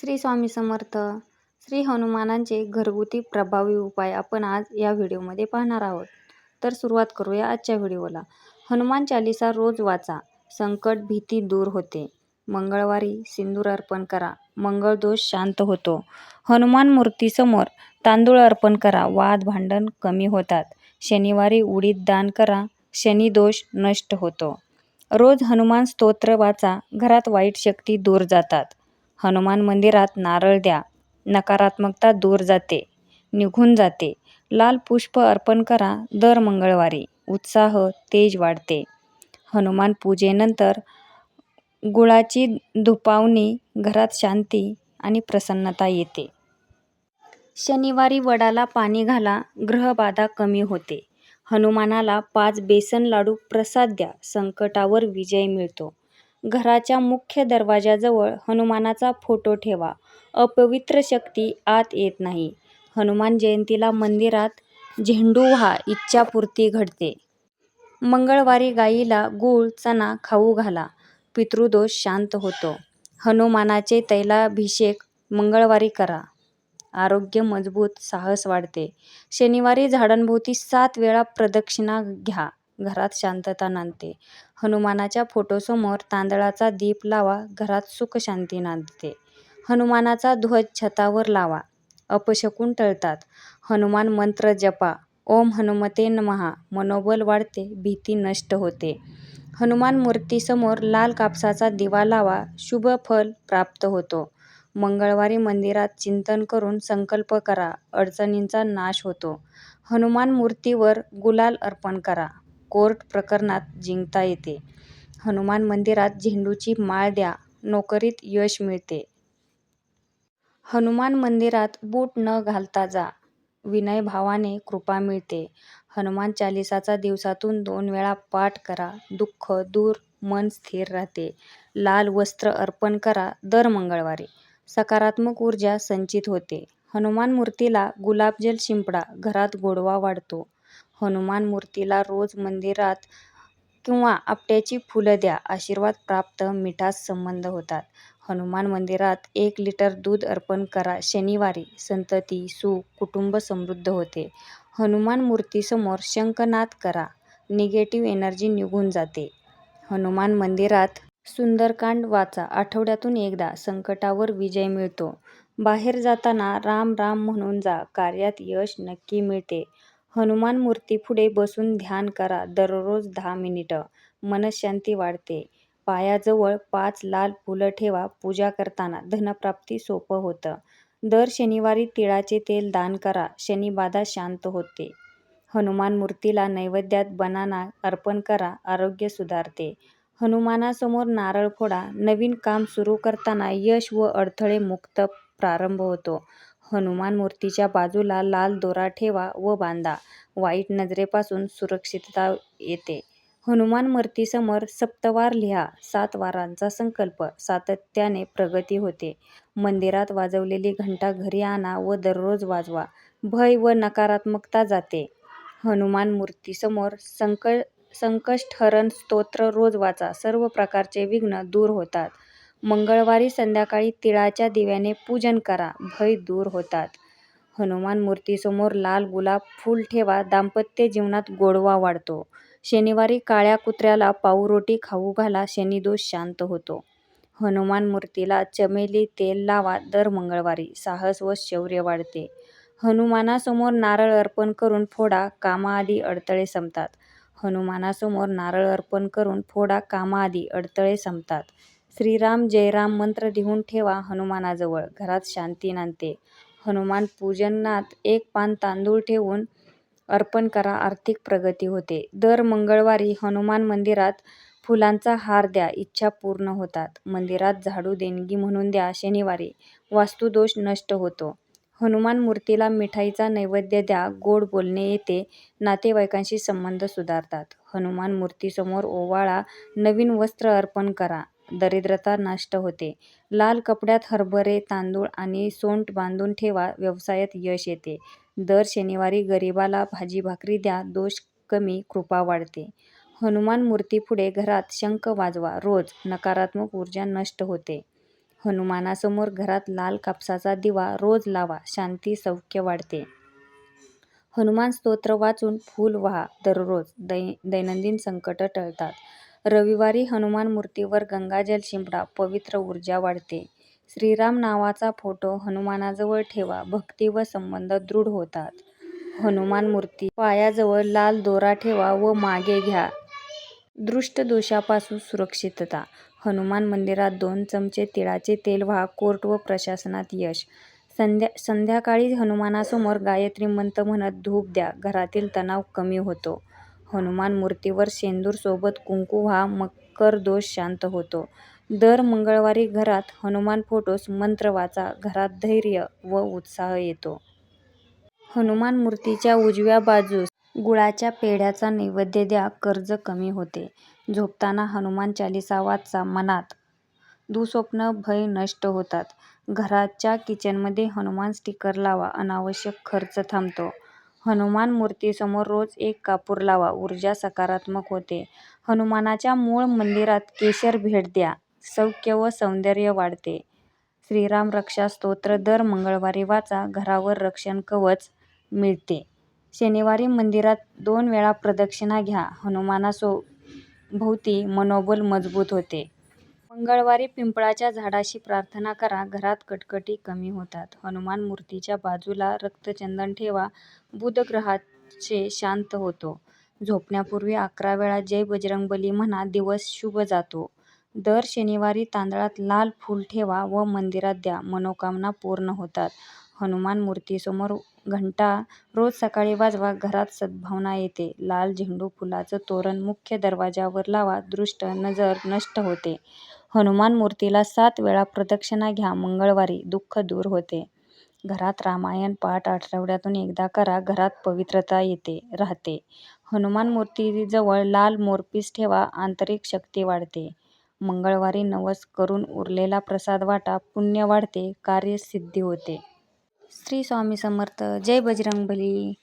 श्री स्वामी समर्थ. श्री हनुमानांचे घरगुती प्रभावी उपाय आपण आज या व्हिडिओमध्ये पाहणार आहोत. तर सुरुवात करूया आजच्या व्हिडिओला. हनुमान चालीसा रोज वाचा, संकट भीती दूर होते. मंगळवारी सिंदूर अर्पण करा, मंगळ दोष शांत होतो. हनुमान मूर्तीसमोर तांदूळ अर्पण करा, वाद भांडण कमी होतात. शनिवारी उडीद दान करा, शनी दोष नष्ट होतो. रोज हनुमान स्तोत्र वाचा, घरात वाईट शक्ती दूर जातात. हनुमान मंदिरात नारळ द्या, नकारात्मकता दूर जाते, निघून जाते. लाल पुष्प अर्पण करा दर मंगळवारी, उत्साह तेज वाढते. हनुमान पूजेनंतर गुळाची धुपावणी, घरात शांती आणि प्रसन्नता येते. शनिवारी वडाला पाणी घाला, ग्रहबाधा कमी होते. हनुमानाला 5 बेसन लाडू प्रसाद द्या, संकटावर विजय मिळतो. घराच्या मुख्य दरवाजाजवळ हनुमानाचा फोटो ठेवा, अपवित्र शक्ती आत येत नाही. हनुमान जयंतीला मंदिरात झेंडू व्हा, इच्छापूर्ती घडते. मंगळवारी गाईला गूळ चणा खाऊ घाला, पितृदोष शांत होतो. हनुमानाचे तैलाभिषेक मंगळवारी करा, आरोग्य मजबूत, साहस वाढते. शनिवारी झाडांभोवती 7 वेळा प्रदक्षिणा घ्या, घरात शांतता नांदते. हनुमानाच्या फोटोसमोर तांदळाचा दीप लावा, घरात सुख शांती नांदते. हनुमानाचा ध्वज छतावर लावा, अपशकुन टळतात. हनुमान मंत्र जपा, ओम हनुमते नमः, मनोबल वाढते, भीती नष्ट होते. हनुमान मूर्तीसमोर लाल कापसाचा दिवा लावा, शुभ फल प्राप्त होतो. मंगळवारी मंदिरात चिंतन करून संकल्प करा, अडचणींचा नाश होतो. हनुमान मूर्तीवर गुलाल अर्पण करा, कोर्ट प्रकरणात जिंकता येते. हनुमान मंदिरात झेंडूची माळ द्या, नोकरीत यश मिळते. हनुमान मंदिरात बूट न घालता जा, विनयभावाने कृपा मिळते. हनुमान चालीसाचा दिवसातून 2 वेळा पाठ करा, दुःख दूर, मन स्थिर राहते. लाल वस्त्र अर्पण करा दर मंगळवारी, सकारात्मक ऊर्जा संचित होते. हनुमान मूर्तीला गुलाबजल शिंपडा, घरात गोडवा वाढतो. हनुमान मूर्तीला रोज मंदिरात किंवा आपट्याची फुलं द्या, आशीर्वाद प्राप्त, मिठास संबंध होतात. हनुमान मंदिरात 1 लिटर दूध अर्पण करा, शनिवारी संतती, सुख, कुटुंब समृद्ध होते. हनुमान मूर्तीसमोर शंखनाद करा, निगेटिव्ह एनर्जी निघून जाते. हनुमान मंदिरात सुंदरकांड वाचा, आठवड्यातून एकदा, संकटावर विजय मिळतो. बाहेर जाताना राम राम म्हणून जा, कार्यात यश नक्की मिळते. हनुमान मूर्तीपुढे बसून ध्यान करा, दररोज 10 मिनिटं, मनःशांती वाढते. पायाजवळ 5 लाल फुलं ठेवा, पूजा करताना धनप्राप्ती सोपं होतं. दर शनिवारी तिळाचे तेल दान करा, शनिबाधा शांत होते. हनुमान मूर्तीला नैवेद्यात बनाना अर्पण करा, आरोग्य सुधारते. हनुमानासमोर नारळ फोडा, नवीन काम सुरू करताना यश व अडथळे मुक्त प्रारंभ होतो. हनुमान मूर्तीच्या बाजूला लाल दोरा ठेवा व बांधा, वाईट नजरेपासून सुरक्षितता येते. हनुमान मूर्तीसमोर सप्तवार लिहा, 7 वारांचा संकल्प, सातत्याने प्रगती होते. मंदिरात वाजवलेली घंटा घरी आणा व दररोज वाजवा, भय व नकारात्मकता जाते. हनुमान मूर्तीसमोर संकष्टहरण स्तोत्र रोज वाचा, सर्व प्रकारचे विघ्न दूर होतात. मंगळवारी संध्याकाळी तिळाच्या दिव्याने पूजन करा, भय दूर होतात. हनुमान मूर्तीसमोर लाल गुलाब फूल ठेवा, दाम्पत्य जीवनात गोडवा वाढतो. शनिवारी काळ्या कुत्र्याला पावरोटी खाऊ घाला, शनिदोष शांत होतो. हनुमान मूर्तीला चमेली तेल लावा दर मंगळवारी, साहस व शौर्य वाढते. हनुमानासमोर नारळ अर्पण करून फोडा, कामाआधी अडथळे संपतात. हनुमानासमोर नारळ अर्पण करून फोडा, कामाआधी अडथळे संपतात. श्रीराम जयराम मंत्र लिहून ठेवा हनुमानाजवळ, घरात शांती नांदते. हनुमान पूजनात 1 पान तांदूळ ठेवून अर्पण करा, आर्थिक प्रगती होते. दर मंगळवारी हनुमान मंदिरात फुलांचा हार द्या, इच्छा पूर्ण होतात. मंदिरात झाडू देणगी म्हणून द्या, शनिवारी वास्तुदोष नष्ट होतो. हनुमान मूर्तीला मिठाईचा नैवेद्य द्या, गोड बोलणे येते, नातेवाईकांशी संबंध सुधारतात. हनुमान मूर्तीसमोर ओवाळा, नवीन वस्त्र अर्पण करा, दरिद्रता नष्ट होते. लाल कपड्यात हरभरे, तांदूळ आणि सोंठ बांधून ठेवा, व्यवसायात यश येते. दर शनिवारी गरिबाला भाजी भाकरी द्या, दोष कमी, कृपा वाढते. हनुमान मूर्तीपुढे घरात शंख वाजवा रोज, नकारात्मक ऊर्जा नष्ट होते. हनुमानासमोर घरात लाल कापसाचा दिवा रोज लावा, शांती सौख्य वाढते. हनुमान स्तोत्र वाचून फूल वाहा दररोज, दैनंदिन संकट टळतात. रविवारी हनुमान मूर्तीवर गंगाजल शिंपडा, पवित्र ऊर्जा वाढते. श्रीराम नावाचा फोटो हनुमानाजवळ ठेवा, भक्ती व संबंध दृढ होतात. हनुमान मूर्ती पायाजवळ लाल दोरा ठेवा व मागे घ्या, दृष्ट दोषापासून सुरक्षितता. हनुमान मंदिरात 2 चमचे तिळाचे तेल वाहा, कोर्ट व प्रशासनात यश. संध्याकाळी हनुमानासमोर गायत्री मंत्र म्हणत धूप द्या, घरातील तणाव कमी होतो. हनुमान मूर्तीवर शेंदूर सोबत कुंकू वाहा, मकर दोष शांत होतो. दर मंगळवारी घरात हनुमान फोटोस मंत्र वाचा, घरात धैर्य व उत्साह येतो. हनुमान मूर्तीच्या उजव्या बाजूस गुळाच्या पेढ्याचा नैवेद्य द्या, कर्ज कमी होते. झोपताना हनुमान चालीसा वाचा, मनात दुःस्वप्न भय नष्ट होतात. घराच्या किचनमध्ये हनुमान स्टिकर लावा, अनावश्यक खर्च थांबतो. हनुमान मूर्तीसमोर रोज 1 कापूर लावा, ऊर्जा सकारात्मक होते. हनुमानाच्या मूळ मंदिरात केशर भेट द्या, सौख्य व सौंदर्य वाढते. श्रीराम रक्षा स्तोत्र दर मंगळवारी वाचा, घरावर रक्षण कवच मिळते. शनिवारी मंदिरात 2 वेळा प्रदक्षिणा घ्या, हनुमानाभोवती मनोबल मजबूत होते. मंगळवारी पिंपळाच्या झाडाशी प्रार्थना करा, घरात कटकटी कमी होतात. हनुमान मूर्तीच्या बाजूला रक्तचंदन ठेवा, बुध ग्रहाचे शांत होतो. झोपण्यापूर्वी 11 वेळा जय बजरंगबली म्हणा, दिवस शुभ जातो. दर शनिवारी तांदळात लाल फूल ठेवा व मंदिरात द्या, मनोकामना पूर्ण होतात. हनुमान मूर्तीसमोर घंटा रोज सकाळी वाजवा, घरात सद्भावना येते. लाल झेंडू फुलाचं तोरण मुख्य दरवाजावर लावा, दृष्ट नजर नष्ट होते. हनुमान मूर्तीला 7 वेळा प्रदक्षिणा घ्या, मंगळवारी दुःख दूर होते. घरात रामायण पाठ आठवड्यातून एकदा करा, घरात पवित्रता राहते. हनुमान मूर्तीजवळ लाल मोरपीस ठेवा, आंतरिक शक्ती वाढते. मंगळवारी नवस करून उरलेला प्रसाद वाटा, पुण्य वाढते, कार्यसिद्धी होते. श्री स्वामी समर्थ. जय बजरंगबली.